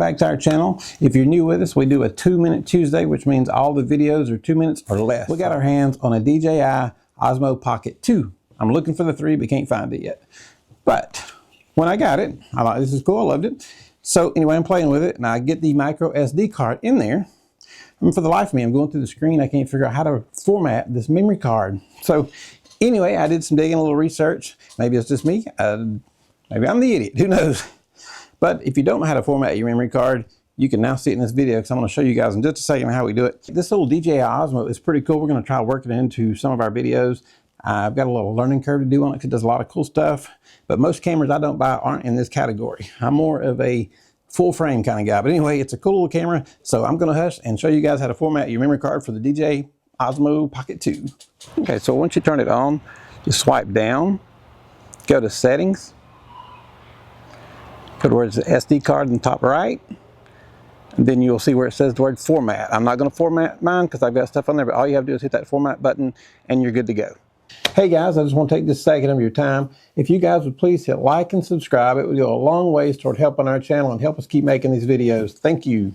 back to our channel. If you're new with us, we do a 2-minute Tuesday, which means all the videos are 2 minutes or less. We got our hands on a DJI Osmo Pocket 2. I'm looking for the 3, but can't find it yet. But when I got it, I thought this is cool, I loved it. So anyway, I'm playing with it, and I get the micro SD card in there. And for the life of me, I'm going through the screen, I can't figure out how to format this memory card. So anyway, I did some digging, a little research. Maybe it's just me. Maybe I'm the idiot, who knows? But if you don't know how to format your memory card, you can now see it in this video, because I'm going to show you guys in just a second how we do it. This little DJI Osmo is pretty cool. We're going to try working it into some of our videos. I've got a little learning curve to do on it because it does a lot of cool stuff. But most cameras I don't buy aren't in this category. I'm more of a full frame kind of guy. But anyway, it's a cool little camera. So I'm going to hush and show you guys how to format your memory card for the DJI Osmo Pocket 2. Okay, so once you turn it on, just swipe down, go to settings, go towards the SD card in the top right, and then you'll see where it says the word format. I'm not going to format mine because I've got stuff on there, but all you have to do is hit that format button and you're good to go. Hey guys, I just want to take this second of your time. If you guys would please hit like and subscribe, it would go a long ways toward helping our channel and help us keep making these videos. Thank you.